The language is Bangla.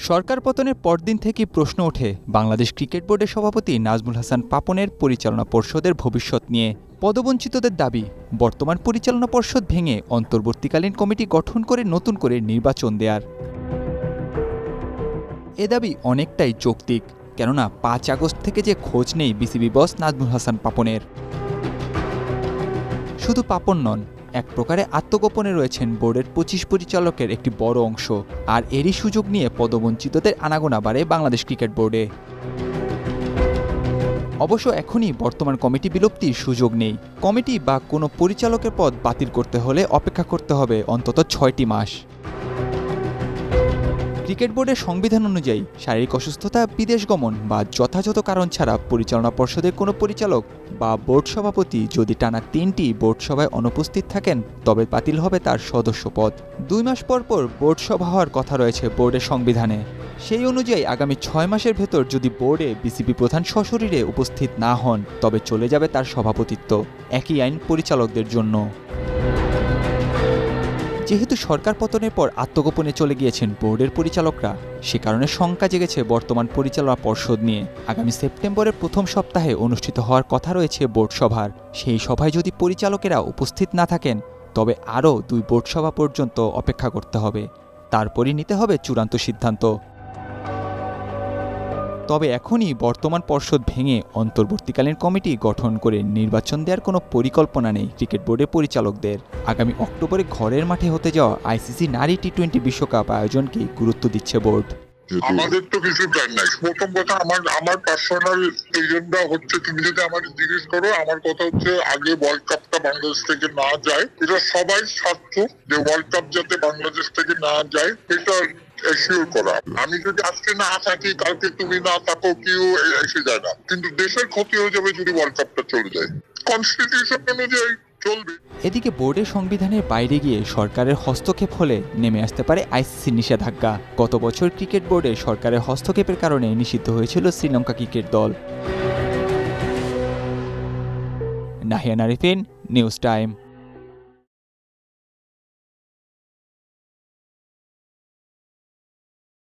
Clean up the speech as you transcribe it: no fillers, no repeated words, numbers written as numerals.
সরকার পতনের পরদিন থেকেই প্রশ্ন ওঠে বাংলাদেশ ক্রিকেট বোর্ডের সভাপতি নাজমুল হাসান পাপনের পরিচালনা পর্ষদের ভবিষ্যৎ নিয়ে। পদবঞ্চিতদের দাবি, বর্তমান পরিচালনা পর্ষদ ভেঙে অন্তর্বর্তীকালীন কমিটি গঠন করে নতুন করে নির্বাচন দেয়ার। এ দাবি অনেকটাই যৌক্তিক, কেননা ৫ আগস্ট থেকে যে খোঁজ নেই বিসিবি বস নাজমুল হাসান পাপনের। শুধু পাপন নন, এক প্রকারে আত্মগোপনে রয়েছেন বোর্ডের ২৫ পরিচালকের একটি বড় অংশ। আর এরই সুযোগ নিয়ে পদবঞ্চিতদের আনাগোনা বাড়ে বাংলাদেশ ক্রিকেট বোর্ডে। অবশ্য এখনই বর্তমান কমিটি বিলুপ্তির সুযোগ নেই। কমিটি বা কোনো পরিচালকের পদ বাতিল করতে হলে অপেক্ষা করতে হবে অন্তত ৬টি মাস। ক্রিকেট বোর্ডের সংবিধান অনুযায়ী শারীরিক অসুস্থতা, বিদেশ গমন বা যথাযথ কারণ ছাড়া পরিচালনা পর্ষদের কোনো পরিচালক বা বোর্ড সভাপতি যদি টানা ৩টি বোর্ড সভায় অনুপস্থিত থাকেন, তবে বাতিল হবে তার সদস্য পদ। ২ মাস পর পর বোর্ড সভা হওয়ার কথা রয়েছে বোর্ডের সংবিধানে। সেই অনুযায়ী আগামী ৬ মাসের ভেতর যদি বোর্ডে বিসিবি প্রধান সশরীরে উপস্থিত না হন, তবে চলে যাবে তার সভাপতিত্ব। একই আইন পরিচালকদের জন্য। যেহেতু সরকার পতনের পর আত্মগোপনে চলে গিয়েছেন বোর্ডের পরিচালকরা, সে কারণে শঙ্কা জেগেছে বর্তমান পরিচালনা পর্ষদ নিয়ে। আগামী সেপ্টেম্বরের প্রথম সপ্তাহে অনুষ্ঠিত হওয়ার কথা রয়েছে বোর্ড সভার। সেই সভায় যদি পরিচালকেরা উপস্থিত না থাকেন, তবে আরও ২ বোর্ড সভা পর্যন্ত অপেক্ষা করতে হবে। তারপরই নিতে হবে চূড়ান্ত সিদ্ধান্ত। তবে এখনই বর্তমান পর্ষদ ভেঙে অন্তর্বর্তীকালীন কমিটি গঠন করে নির্বাচন দেওয়ার কোনো পরিকল্পনা নেই ক্রিকেট বোর্ডের পরিচালকদের। আগামী অক্টোবরে ঘরের মাঠে হতে যাওয়া আইসিসি নারী টি-20 বিশ্বকাপ আয়োজনকে গুরুত্ব দিচ্ছে বোর্ড। আমাদের তো কিছু প্ল্যান নাই। প্রথম কথা, আমার পার্সোনাল এজেন্ডা হচ্ছে, তুমি যদি আমার জিজ্ঞেস করো, আমার কথা হচ্ছে আগে ওয়ার্ল্ড কাপটা বাংলাদেশ থেকে না যায়। এটা সবাই স্বার্থ যে ওয়ার্ল্ড কাপ যাতে বাংলাদেশ থেকে না যায়, এটা এশিওর করা। আমি যদি আজকে না থাকি, কালকে তুমি না থাকো, কেউ এসে যায় না, কিন্তু দেশের ক্ষতি হয়ে যাবে যদি ওয়ার্ল্ড কাপটা চলে যায়। কনস্টিটিউশন অনুযায়ী চলবে। এদিকে বোর্ডের সংবিধানের বাইরে গিয়ে সরকারের হস্তক্ষেপ হলে নেমে আসতে পারে আইসিসি নিষেধাজ্ঞা। গত বছর ক্রিকেট বোর্ডে সরকারের হস্তক্ষেপের কারণে নিষিদ্ধ হয়েছিল শ্রীলঙ্কা ক্রিকেট দল। Nahiyan Arifin, news time.